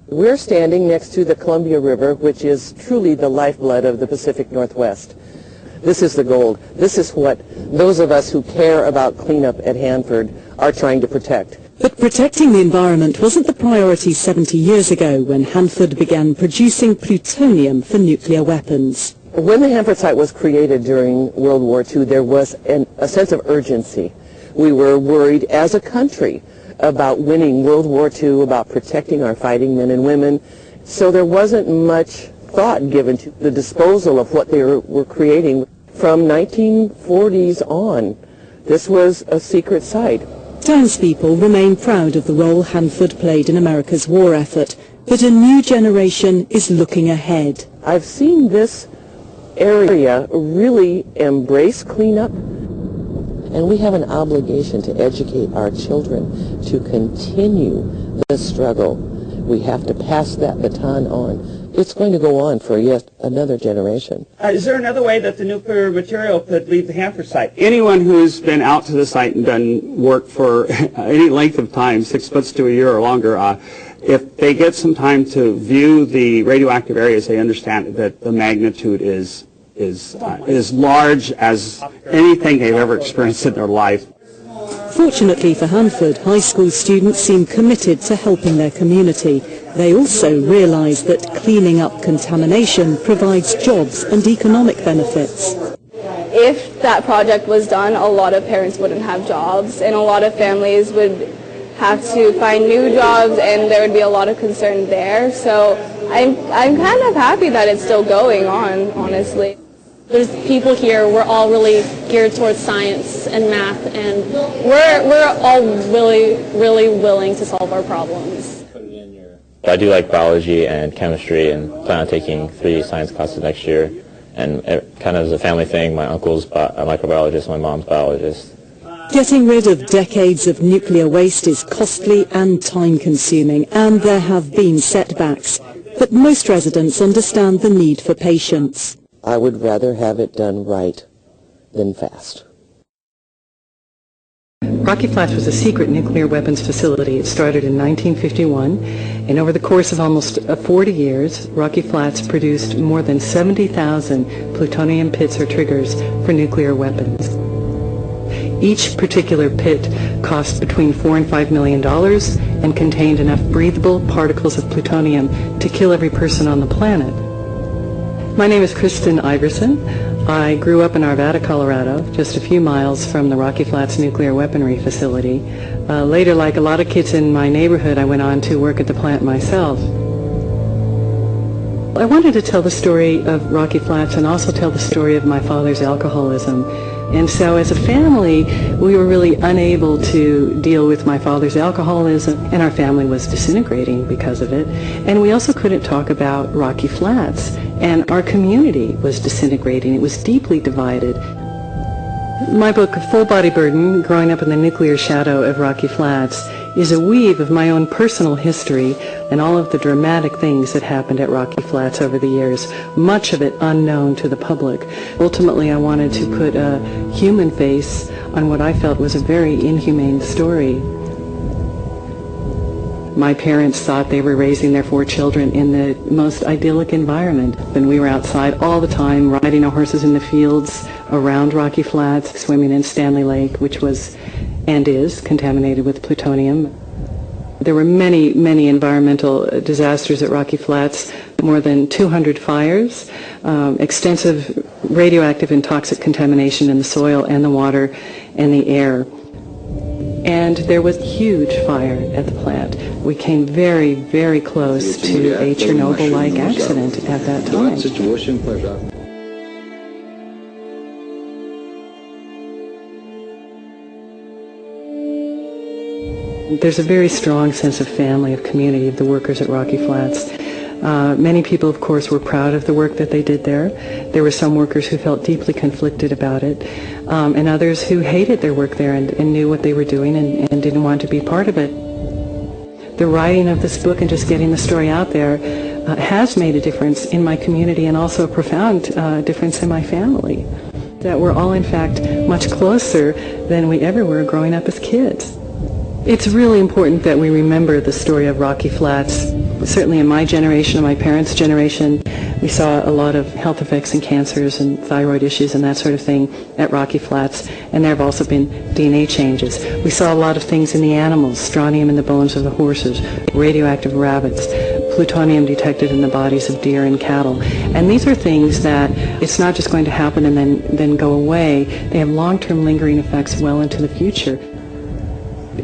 We're standing next to the Columbia River, which is truly the lifeblood of the Pacific Northwest. This is the gold. This is what those of us who care about cleanup at Hanford are trying to protect. But protecting the environment wasn't the priority 70 years ago when Hanford began producing plutonium for nuclear weapons. When the Hanford site was created during World War II, there was a sense of urgency. We were worried as a country about winning World War II, about protecting our fighting men and women. So there wasn't much thought given to the disposal of what they were creating. From 1940s on, this was a secret site. Townspeople remain proud of the role Hanford played in America's war effort, but a new generation is looking ahead. I've seen this area really embrace cleanup, and we have an obligation to educate our children to continue the struggle. We have to pass that baton on. It's going to go on for yet another generation. Is there another way that the nuclear material could leave the Hanford site? Anyone who's been out to the site and done work for any length of time, 6 months to a year or longer, if they get some time to view the radioactive areas, they understand that the magnitude is large as anything they've ever experienced in their life. Fortunately for Hanford, high school students seem committed to helping their community. They also realise that cleaning up contamination provides jobs and economic benefits. If that project was done, a lot of parents wouldn't have jobs, and a lot of families would have to find new jobs, and there would be a lot of concern there. So I'm kind of happy that it's still going on, honestly. There's people here, we're all really geared towards science and math, and we're all really willing to solve our problems. I do like biology and chemistry and plan on taking 3 science classes next year. And kind of as a family thing, my uncle's a microbiologist, my mom's biologist. Getting rid of decades of nuclear waste is costly and time-consuming, and there have been setbacks. But most residents understand the need for patience. I would rather have it done right than fast. Rocky Flats was a secret nuclear weapons facility. It started in 1951, and over the course of almost 40 years, Rocky Flats produced more than 70,000 plutonium pits or triggers for nuclear weapons. Each particular pit cost between $4 and $5 million and contained enough breathable particles of plutonium to kill every person on the planet. My name is Kristen Iverson. I grew up in Arvada, Colorado, just a few miles from the Rocky Flats nuclear weaponry facility. Later, like a lot of kids in my neighborhood, I went on to work at the plant myself. I wanted to tell the story of Rocky Flats and also tell the story of my father's alcoholism. And so as a family, we were really unable to deal with my father's alcoholism, and our family was disintegrating because of it. And we also couldn't talk about Rocky Flats, and our community was disintegrating. It was deeply divided. My book, Full Body Burden, Growing Up in the Nuclear Shadow of Rocky Flats, is a weave of my own personal history and all of the dramatic things that happened at Rocky Flats over the years, much of it unknown to the public. Ultimately, I wanted to put a human face on what I felt was a very inhumane story. My parents thought they were raising their 4 children in the most idyllic environment. And we were outside all the time, riding our horses in the fields around Rocky Flats, swimming in Stanley Lake, which was and is contaminated with plutonium. There were many, many environmental disasters at Rocky Flats, more than 200 fires, extensive radioactive and toxic contamination in the soil and the water and the air. And there was a huge fire at the plant. We came very, very close to a Chernobyl-like accident at that time. There's a very strong sense of family, of community, of the workers at Rocky Flats. Many people, of course, were proud of the work that they did there. There were some workers who felt deeply conflicted about it, and others who hated their work there and knew what they were doing and didn't want to be part of it. The writing of this book and just getting the story out there has made a difference in my community and also a profound difference in my family. That we're all, in fact, much closer than we ever were growing up as kids. It's really important that we remember the story of Rocky Flats. Certainly in my generation and my parents' generation, we saw a lot of health effects and cancers and thyroid issues and that sort of thing at Rocky Flats, and there have also been DNA changes. We saw a lot of things in the animals, strontium in the bones of the horses, radioactive rabbits, plutonium detected in the bodies of deer and cattle. And these are things that it's not just going to happen and then go away. They have long-term lingering effects well into the future.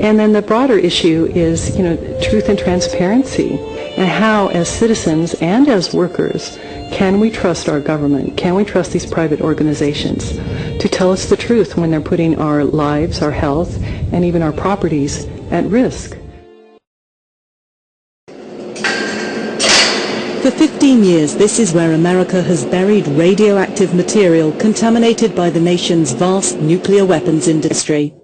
And then the broader issue is, truth and transparency, and how, as citizens and as workers, can we trust our government? Can we trust these private organizations to tell us the truth when they're putting our lives, our health, and even our properties at risk? For 15 years, this is where America has buried radioactive material contaminated by the nation's vast nuclear weapons industry.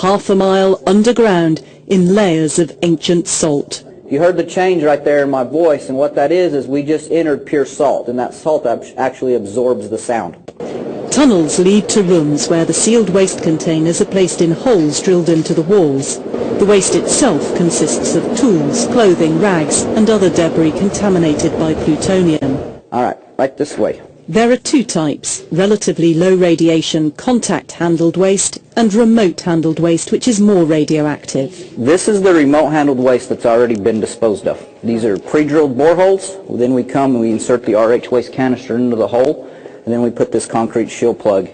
Half a mile underground in layers of ancient salt. You heard the change right there in my voice, and what that is we just entered pure salt, and that salt actually absorbs the sound. Tunnels lead to rooms where the sealed waste containers are placed in holes drilled into the walls. The waste itself consists of tools, clothing, rags, and other debris contaminated by plutonium. All right, right this way. There are two types: relatively low radiation contact-handled waste and remote-handled waste, which is more radioactive. This is the remote-handled waste that's already been disposed of. These are pre-drilled boreholes. Then we come and we insert the RH waste canister into the hole, and then we put this concrete shield plug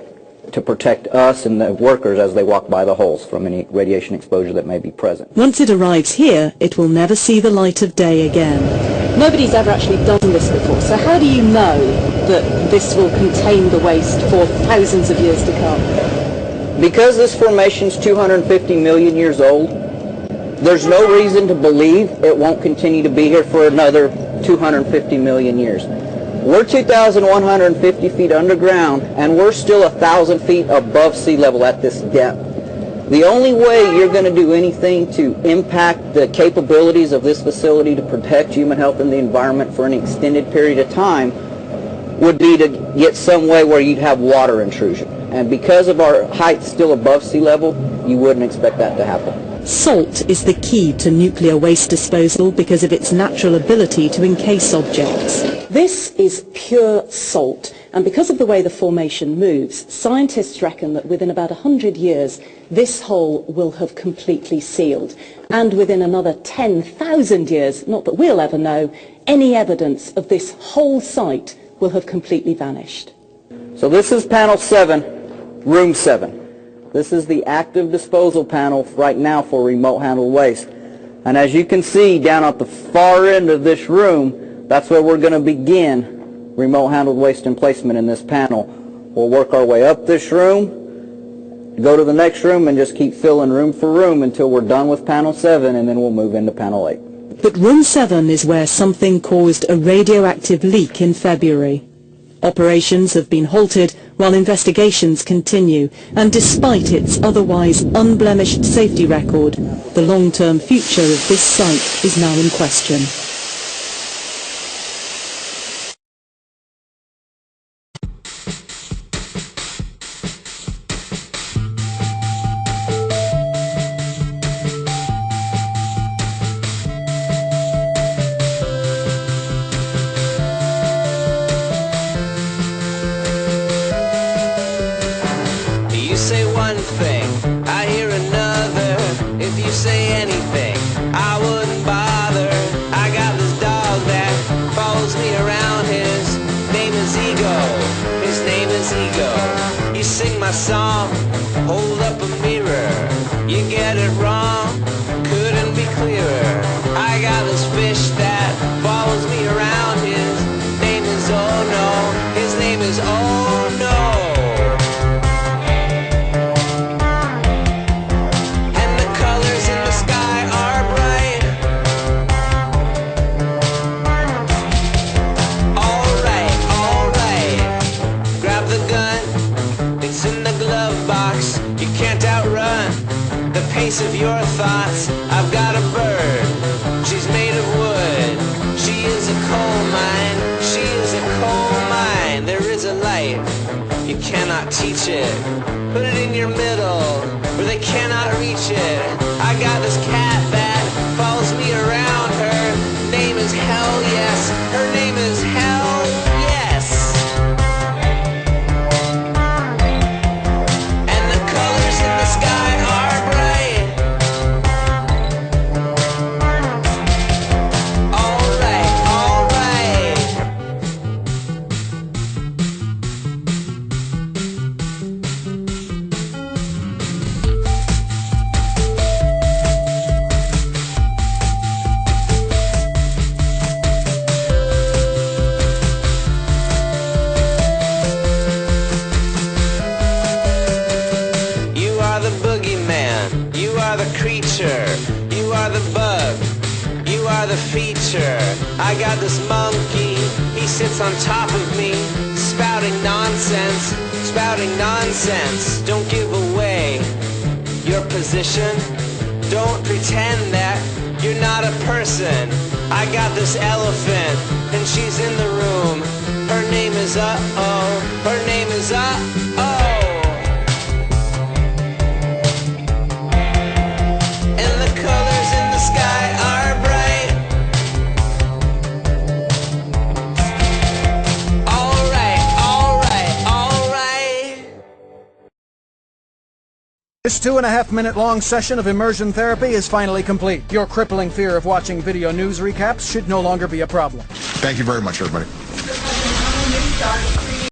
to protect us and the workers as they walk by the holes from any radiation exposure that may be present. Once it arrives here, it will never see the light of day again. Nobody's ever actually done this before, so how do you know that this will contain the waste for thousands of years to come? Because this formation's 250 million years old, there's no reason to believe it won't continue to be here for another 250 million years. We're 2,150 feet underground, and we're still 1,000 feet above sea level at this depth. The only way you're going to do anything to impact the capabilities of this facility to protect human health and the environment for an extended period of time would be to get some way where you'd have water intrusion. And because of our height still above sea level, you wouldn't expect that to happen. Salt is the key to nuclear waste disposal because of its natural ability to encase objects. This is pure salt, and because of the way the formation moves, scientists reckon that within about 100 years, this hole will have completely sealed. And within another 10,000 years, not that we'll ever know, any evidence of this whole site will have completely vanished. So this is panel 7, room 7. This is the active disposal panel right now for remote handled waste. And as you can see down at the far end of this room, that's where we're going to begin remote handled waste and placement in this panel. We'll work our way up this room, go to the next room, and just keep filling room for room until we're done with panel 7, and then we'll move into panel 8. But room 7 is where something caused a radioactive leak in February. Operations have been halted while investigations continue, and despite its otherwise unblemished safety record, the long-term future of this site is now in question. You say one thing, I hear another. If you say anything, I wouldn't bother. I got this dog that follows me around. His name is Ego. His name is Ego. You sing my song, hold up a mirror. You get it wrong, couldn't be clearer. I got this fish that follows me around. His name is Oh No. His name is Oh No. Of your thoughts, I've got a bird. She's made of wood. She is a coal mine. She is a coal mine. There is a light. You cannot teach it. Put it in your middle where they cannot reach it. I got feature. I got this monkey, he sits on top of me, spouting nonsense, spouting nonsense. Don't give away your position. Don't pretend that you're not a person. I got this elephant, and she's in the room. Her name is Uh-Oh. Her name is Uh-Oh. And the colors in the sky are bright. All right, all right, all right. This 2.5-minute long session of immersion therapy is finally complete. Your crippling fear of watching video news recaps should no longer be a problem. Thank you very much, everybody.